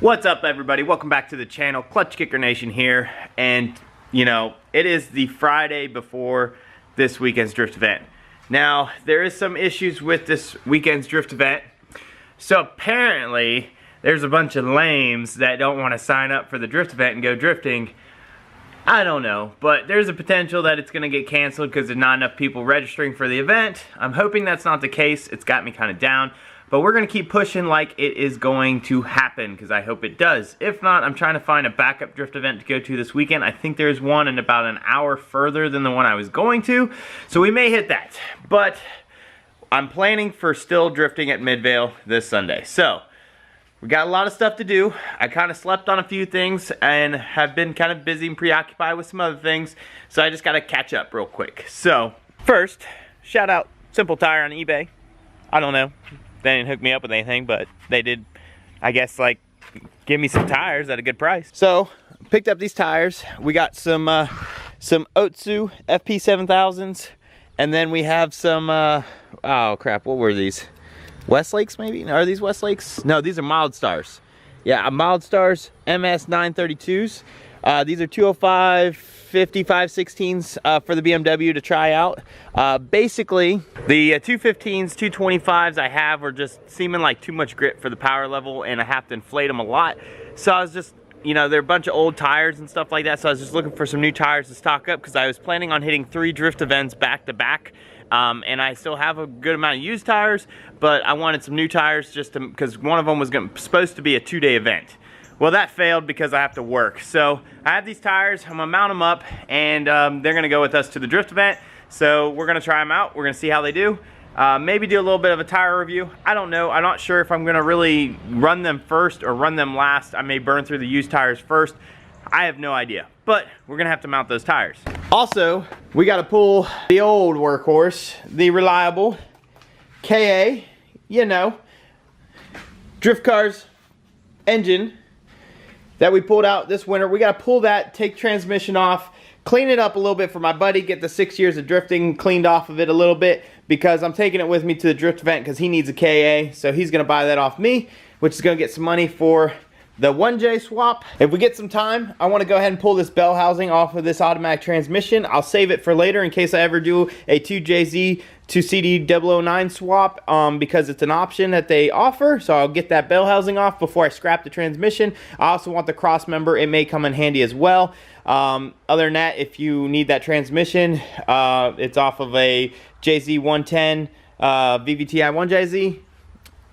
What's up, everybody? Welcome back to the channel. ClutchKickerNation here, and you know, it is the Friday before this weekend's drift event. Now, there is some issues with this weekend's drift event. So apparently, there's a bunch of lames that don't want to sign up for the drift event and go drifting. I don't know, but there's a potential that it's going to get canceled because there's not enough people registering for the event. I'm hoping that's not the case. It's got me kind of down. But we're going to keep pushing like it is going to happen, because I hope it does. If not, I'm trying to find a backup drift event to go to this weekend. I think there's one in about an hour further than the one I was going to, so we may hit that. But I'm planning for still drifting at Midvale this Sunday. So we got a lot of stuff to do. I kind of slept on a few things and have been kind of busy and preoccupied with some other things, so I just got to catch up real quick. So first, shout out Simple Tire on eBay. I don't know. They didn't hook me up with anything, but they did, I guess, like, give me some tires at a good price. So, picked up these tires. We got some Otsu FP7000s, and then we have some, oh crap, what were these? Westlakes, maybe? Are these Westlakes? No, these are Mild Stars. Yeah, Mild Stars MS932s. These are 205 55/16s for the BMW to try out. Basically, the 215s, 225s I have are just seeming like too much grip for the power level, and I have to inflate them a lot. So I was just, you know, they're a bunch of old tires and stuff like that, so I was just looking for some new tires to stock up, because I was planning on hitting 3 drift events back to back. And I still have a good amount of used tires, but I wanted some new tires just to, because one of them was supposed to be a 2-day event. Well, that failed because I have to work. So I have these tires, I'm gonna mount them up, and they're gonna go with us to the drift event. So we're gonna try them out, we're gonna see how they do. Maybe do a little bit of a tire review. I don't know, I'm not sure if I'm gonna really run them first or run them last. I may burn through the used tires first. I have no idea, but we're gonna have to mount those tires. Also, we gotta pull the old workhorse, the reliable KA, you know, drift cars engine that we pulled out this winter. We gotta pull that, take transmission off, clean it up a little bit for my buddy, get the 6 years of drifting cleaned off of it a little bit, because I'm taking it with me to the drift event because he needs a KA, so he's gonna buy that off me, which is gonna get some money for the 1J swap. If we get some time, I wanna go ahead and pull this bell housing off of this automatic transmission. I'll save it for later in case I ever do a 2JZ to CD009 swap, because it's an option that they offer. So I'll get that bell housing off before I scrap the transmission. I also want the cross member. It may come in handy as well. Other than that, if you need that transmission, it's off of a JZ110 VVTi 1JZ.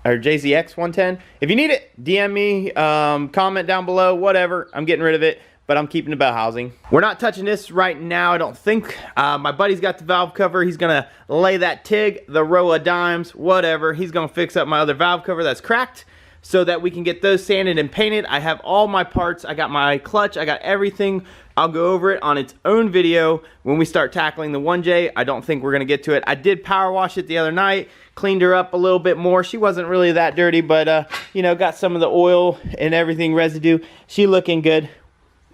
Or JZX 110. If you need it, DM me, comment down below, whatever. I'm getting rid of it, but I'm keeping the bell housing. We're not touching this right now, I don't think. My buddy's got the valve cover. He's gonna lay that TIG, the row of dimes, whatever. He's gonna fix up my other valve cover that's cracked, so that we can get those sanded and painted. I have all my parts. I got my clutch. I got everything. I'll go over it on its own video when we start tackling the 1J. I don't think we're going to get to it. I did power wash it the other night. Cleaned her up a little bit more. She wasn't really that dirty, but, you know, got some of the oil and everything residue. She looking good.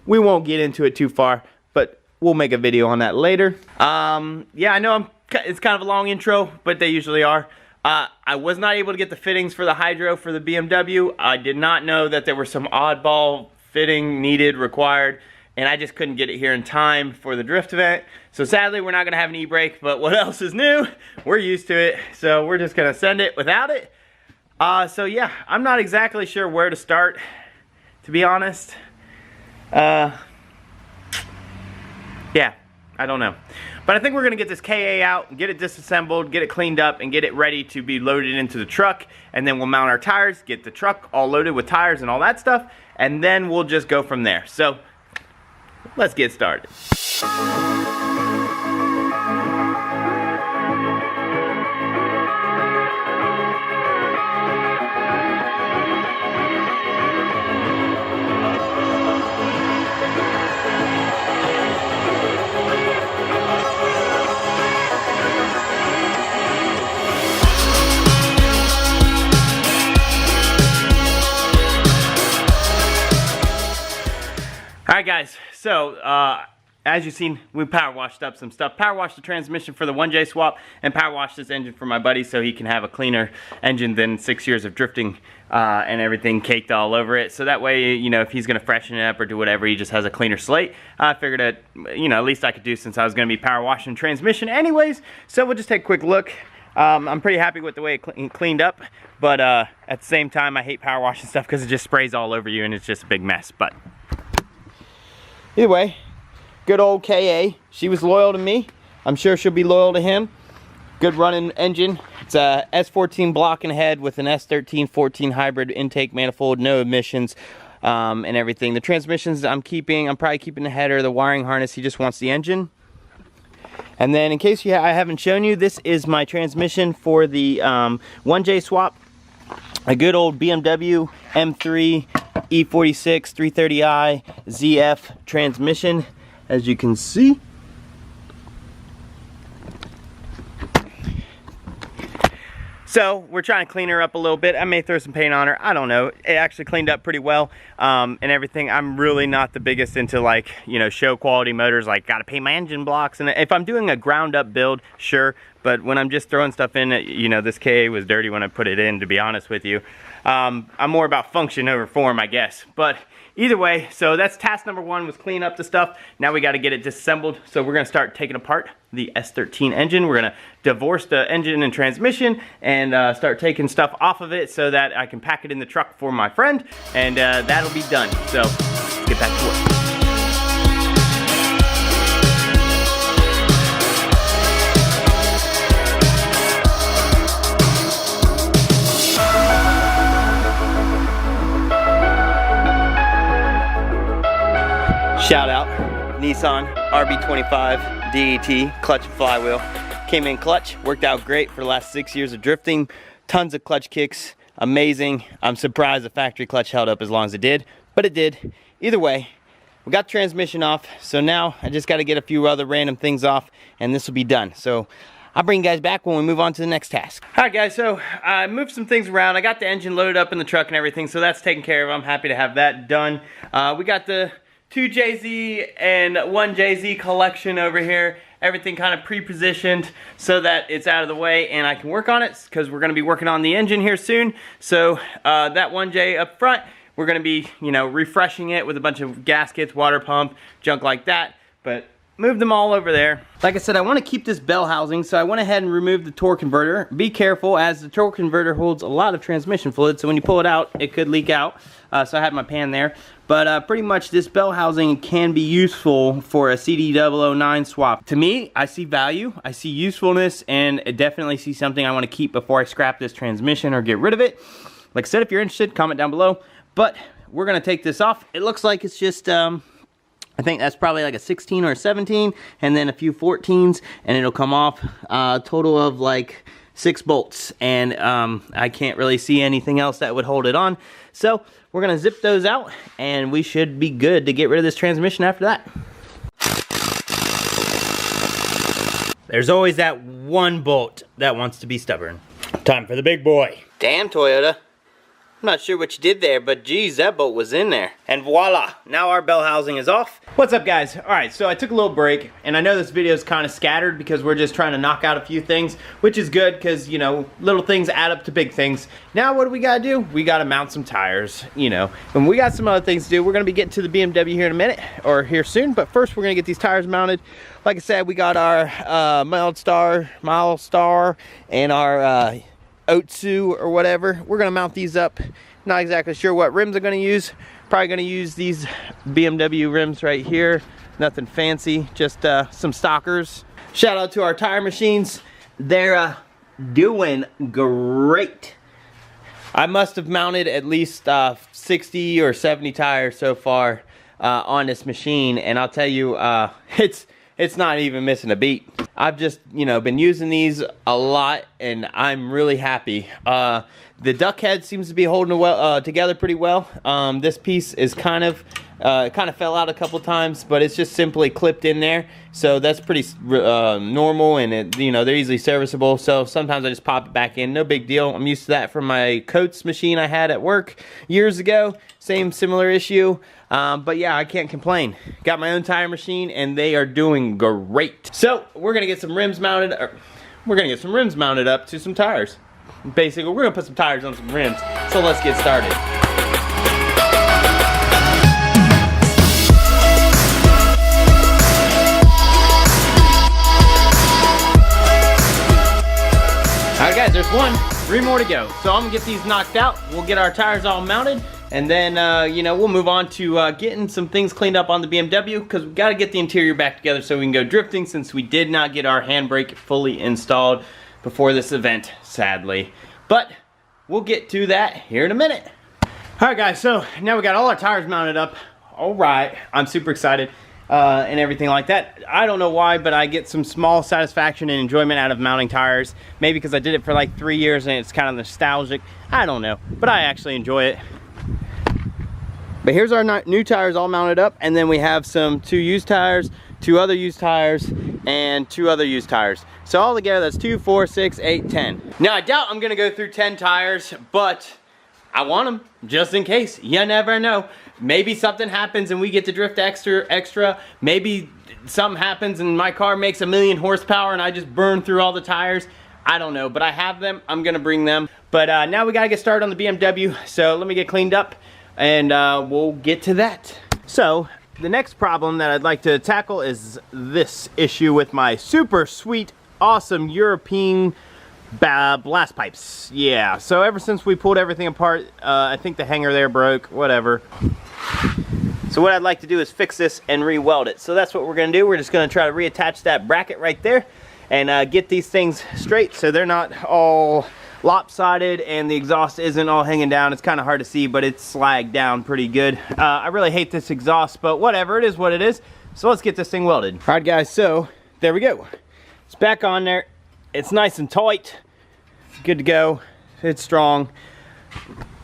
We won't get into it too far, but we'll make a video on that later. Yeah, I know it's kind of a long intro, but they usually are. I was not able to get the fittings for the hydro for the BMW. I did not know that there were some oddball fitting needed, required, and I just couldn't get it here in time for the drift event. So sadly, we're not gonna have an e-brake, but what else is new? We're used to it, so we're just gonna send it without it. So yeah, I'm not exactly sure where to start, to be honest. Yeah, I don't know. But I think we're gonna get this KA out, get it disassembled, get it cleaned up, and get it ready to be loaded into the truck. And then we'll mount our tires, get the truck all loaded with tires and all that stuff, and then we'll just go from there. So, let's get started. Alright guys, so as you've seen, we power washed up some stuff. Power washed the transmission for the 1J swap and power washed this engine for my buddy so he can have a cleaner engine than 6 years of drifting and everything caked all over it. So that way, you know, if he's gonna freshen it up or do whatever, he just has a cleaner slate. I figured that, you know, at least I could do since I was gonna be power washing transmission anyways. So we'll just take a quick look. I'm pretty happy with the way it cleaned up, but at the same time, I hate power washing stuff because it just sprays all over you and it's just a big mess. But either way, good old KA. She was loyal to me. I'm sure she'll be loyal to him. Good running engine. It's a S14 block and head with an S13 14 hybrid intake manifold, no emissions, and everything. The transmissions I'm probably keeping the header, the wiring harness. He just wants the engine. And then in case I haven't shown you, this is my transmission for the 1J swap. A good old BMW M3 E46 330i ZF transmission, as you can see. So we're trying to clean her up a little bit. I may throw some paint on her. I don't know. It actually cleaned up pretty well and everything. I'm really not the biggest into, like, you know, show quality motors. Like, gotta paint my engine blocks. And if I'm doing a ground up build, sure. But when I'm just throwing stuff in, you know, this KA was dirty when I put it in, to be honest with you. I'm more about function over form, I guess. But either way, so that's task number one, was clean up the stuff. Now we got to get it disassembled. So we're going to start taking apart the S13 engine. We're going to divorce the engine and transmission and start taking stuff off of it so that I can pack it in the truck for my friend. And that'll be done. So let's get back to work. Shout out Nissan RB25 DET clutch and flywheel. Came in clutch, worked out great for the last 6 years of drifting. Tons of clutch kicks, amazing. I'm surprised the factory clutch held up as long as it did, but it did. Either way, we got the transmission off, so now I just got to get a few other random things off and this will be done. So I'll bring you guys back when we move on to the next task. All right guys, so I moved some things around. I got the engine loaded up in the truck and everything, so that's taken care of. I'm happy to have that done. We got the 2JZ and 1JZ collection over here. Everything kind of pre-positioned so that it's out of the way and I can work on it, because we're going to be working on the engine here soon. So that 1J up front, we're going to be, you know, refreshing it with a bunch of gaskets, water pump, junk like that. But move them all over there. Like I said, I want to keep this bell housing, so I went ahead and removed the torque converter. Be careful, as the torque converter holds a lot of transmission fluid, so when you pull it out, it could leak out. So I had my pan there. But pretty much this bell housing can be useful for a CD009 swap. To me, I see value, I see usefulness, and I definitely see something I want to keep before I scrap this transmission or get rid of it. Like I said, if you're interested, comment down below. But we're going to take this off. It looks like it's just, I think that's probably like a 16 or a 17, and then a few 14s, and it'll come off. Total of like 6 bolts, and I can't really see anything else that would hold it on. So we're gonna zip those out and we should be good to get rid of this transmission after that. There's always that one bolt that wants to be stubborn. Time for the big boy. Damn, Toyota. I'm not sure what you did there, but geez, that bolt was in there. And voila, now our bell housing is off. What's up guys? Alright, so I took a little break, and I know this video is kind of scattered because we're just trying to knock out a few things, which is good because, you know, little things add up to big things. Now what do we gotta do? We gotta mount some tires, you know. And we got some other things to do. We're gonna be getting to the BMW here in a minute, or here soon, but first we're gonna get these tires mounted. Like I said, we got our Milestar, and our Otsu or whatever. We're gonna mount these up. Not exactly sure what rims I'm gonna use. Probably gonna use these BMW rims right here. Nothing fancy, just some stockers. Shout out to our tire machines. They're doing great. I must have mounted at least 60 or 70 tires so far on this machine, and I'll tell you, it's not even missing a beat. I've just, you know, been using these a lot, and I'm really happy. The duck head seems to be holding together pretty well. This piece is kind of fell out a couple times, but it's just simply clipped in there. So that's pretty normal, and you know, they're easily serviceable. So sometimes I just pop it back in, no big deal. I'm used to that from my Coates machine I had at work years ago. Similar issue. But yeah, I can't complain. Got my own tire machine, and they are doing great. So we're gonna get some rims mounted. We're gonna get some rims mounted up to some tires. basically, we're gonna put some tires on some rims. So let's get started. Alright guys, there's 3 more to go. So I'm gonna get these knocked out. We'll get our tires all mounted. And then, you know, we'll move on to getting some things cleaned up on the BMW, because we've got to get the interior back together so we can go drifting, since we did not get our handbrake fully installed before this event, sadly. But we'll get to that here in a minute. Alright guys, so now we got all our tires mounted up. Alright, I'm super excited and everything like that. I don't know why, but I get some small satisfaction and enjoyment out of mounting tires. Maybe because I did it for like 3 years and it's kind of nostalgic. I don't know, but I actually enjoy it. But here's our new tires all mounted up, and then we have some 2 used tires, 2 other used tires, and 2 other used tires. So all together, that's 2, 4, 6, 8, 10. Now I doubt I'm gonna go through 10 tires, but I want them just in case. You never know. Maybe something happens and we get to drift extra. Maybe something happens and my car makes 1,000,000 horsepower and I just burn through all the tires. I don't know, but I have them. I'm gonna bring them. But now we gotta get started on the BMW. So let me get cleaned up, and we'll get to that. So the next problem that I'd like to tackle is this issue with my super sweet, awesome European blast pipes. Yeah, so ever since we pulled everything apart, I think the hanger there broke, whatever. So what I'd like to do is fix this and re-weld it. So that's what we're gonna do. We're just gonna try to reattach that bracket right there and get these things straight so they're not all lopsided and the exhaust isn't all hanging down. It's kind of hard to see, but it's slagged down pretty good. I really hate this exhaust, but whatever, it is what it is. So let's get this thing welded. All right guys, so there we go. It's back on there. It's nice and tight. Good to go. It's strong.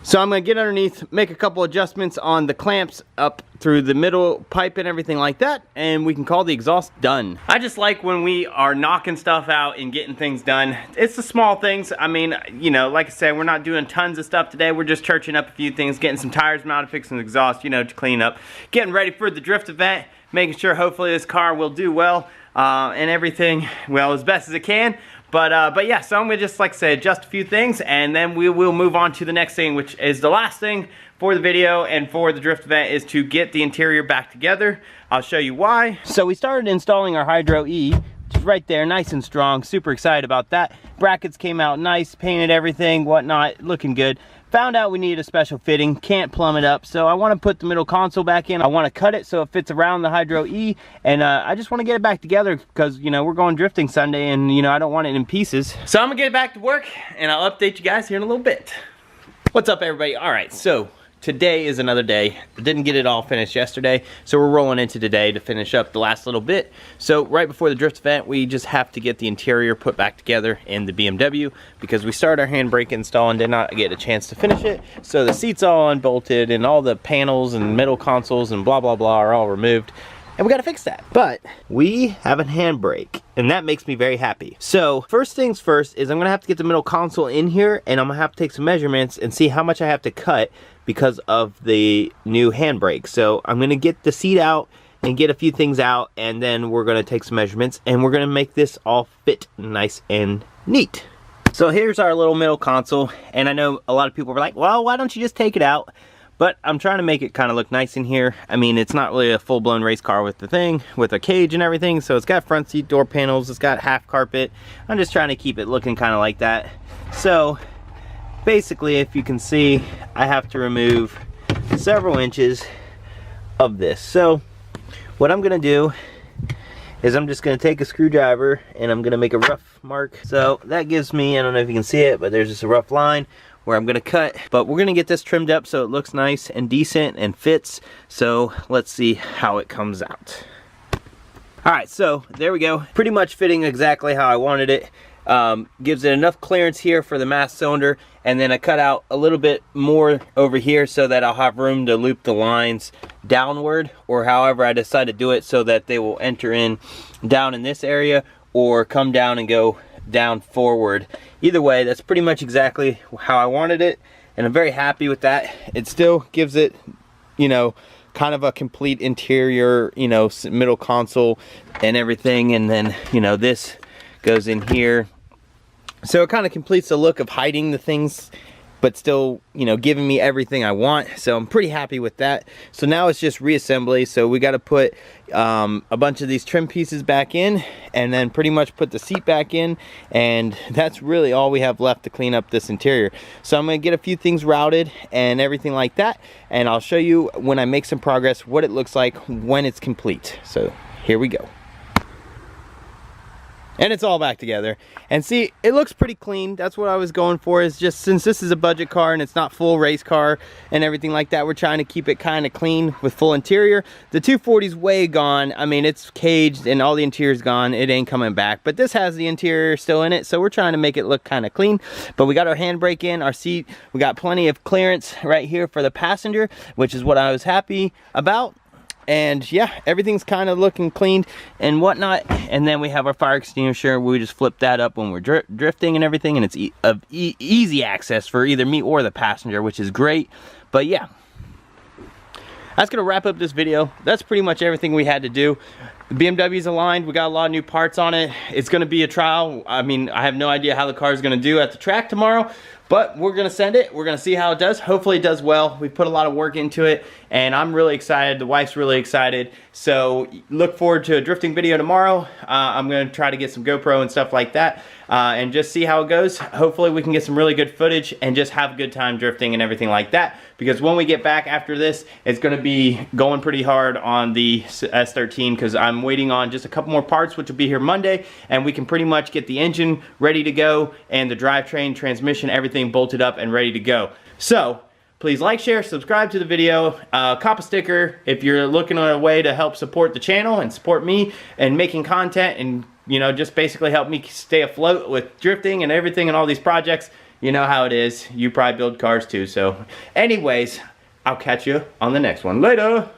So I'm gonna get underneath, make a couple adjustments on the clamps up through the middle pipe and everything like that, and we can call the exhaust done. I just like when we are knocking stuff out and getting things done. It's the small things. I mean, you know, like I said, we're not doing tons of stuff today. We're just churching up a few things, getting some tires mounted, fixing the exhaust, you know, to clean up, getting ready for the drift event, making sure hopefully this car will do well and everything, well, as best as it can. But yeah, so I'm gonna just, like I said, adjust a few things, and then we will move on to the next thing, which is the last thing for the video and for the drift event, is to get the interior back together. I'll show you why. So we started installing our Hydro E, which is right there, nice and strong. Super excited about that. Brackets came out nice, painted everything, whatnot, looking good. Found out we needed a special fitting, can't plumb it up, so I want to put the middle console back in. I want to cut it so it fits around the Hydro E, and I just want to get it back together because, you know, we're going drifting Sunday, and, you know, I don't want it in pieces. So I'm going to get back to work, and I'll update you guys here in a little bit. What's up, everybody? All right, so today is another day. I didn't get it all finished yesterday, so we're rolling into today to finish up the last little bit. So right before the drift event, we just have to get the interior put back together in the BMW, because we started our handbrake install and did not get a chance to finish it. So the seats all unbolted and all the panels and middle consoles and blah blah blah are all removed, and we got to fix that. But we have a handbrake, and that makes me very happy. So first things first is I'm gonna have to get the middle console in here, and I'm gonna have to take some measurements and see how much I have to cut because of the new handbrake. So I'm gonna get the seat out and get a few things out, and then we're gonna take some measurements, and we're gonna make this all fit nice and neat. So here's our little middle console, and I know a lot of people were like, well, why don't you just take it out? But I'm trying to make it kind of look nice in here. I mean, it's not really a full-blown race car with the thing, with a cage and everything, so it's got front seat door panels, it's got half carpet. I'm just trying to keep it looking kind of like that. So basically, if you can see, I have to remove several inches of this. So what I'm gonna do is I'm just gonna take a screwdriver and I'm gonna make a rough mark. So that gives me, I don't know if you can see it, but there's just a rough line where I'm gonna cut. But we're gonna get this trimmed up so it looks nice and decent and fits. So let's see how it comes out. All right, so there we go. Pretty much fitting exactly how I wanted it. Gives it enough clearance here for the mass cylinder, and then I cut out a little bit more over here so that I'll have room to loop the lines downward, or however I decide to do it, so that they will enter in down in this area or come down and go down forward. Either way, that's pretty much exactly how I wanted it, and I'm very happy with that. It still gives it, you know, kind of a complete interior, you know, middle console and everything, and then, you know, this goes in here So it kind of completes the look of hiding the things, but still, you know, giving me everything I want. So I'm pretty happy with that. So now it's just reassembly. So we got to put a bunch of these trim pieces back in, and then pretty much put the seat back in, and that's really all we have left to clean up this interior. So I'm going to get a few things routed and everything like that, and I'll show you when I make some progress what it looks like when it's complete. So here we go. And it's all back together, and see, it looks pretty clean. That's what I was going for, is just since this is a budget car and it's not full race car and everything like that, we're trying to keep it kind of clean with full interior. The 240's way gone. I mean, it's caged and all the interior's gone. It ain't coming back, but this has the interior still in it, so we're trying to make it look kind of clean. But we got our handbrake in, our seat, we got plenty of clearance right here for the passenger, which is what I was happy about. And yeah, everything's kind of looking cleaned and whatnot. And then we have our fire extinguisher. We just flip that up when we're drifting and everything, and it's easy access for either me or the passenger, which is great. But yeah, that's gonna wrap up this video. That's pretty much everything we had to do. The BMW's aligned. We got a lot of new parts on it. It's gonna be a trial. I mean, I have no idea how the car is gonna do at the track tomorrow, but we're gonna send it. We're gonna see how it does. Hopefully it does well. We put a lot of work into it, and I'm really excited. The wife's really excited. So look forward to a drifting video tomorrow. I'm gonna try to get some GoPro and stuff like that, and just see how it goes. Hopefully we can get some really good footage and just have a good time drifting and everything like that. Because when we get back after this, it's gonna be going pretty hard on the S13, because I'm waiting on just a couple more parts, which will be here Monday, and we can pretty much get the engine ready to go and the drivetrain, transmission, everything bolted up and ready to go. So please like, share, subscribe to the video, cop a sticker if you're looking at a way to help support the channel and support me and making content, and you know, just basically help me stay afloat with drifting and everything and all these projects. You know how it is. You probably build cars too. So anyways, I'll catch you on the next one. Later.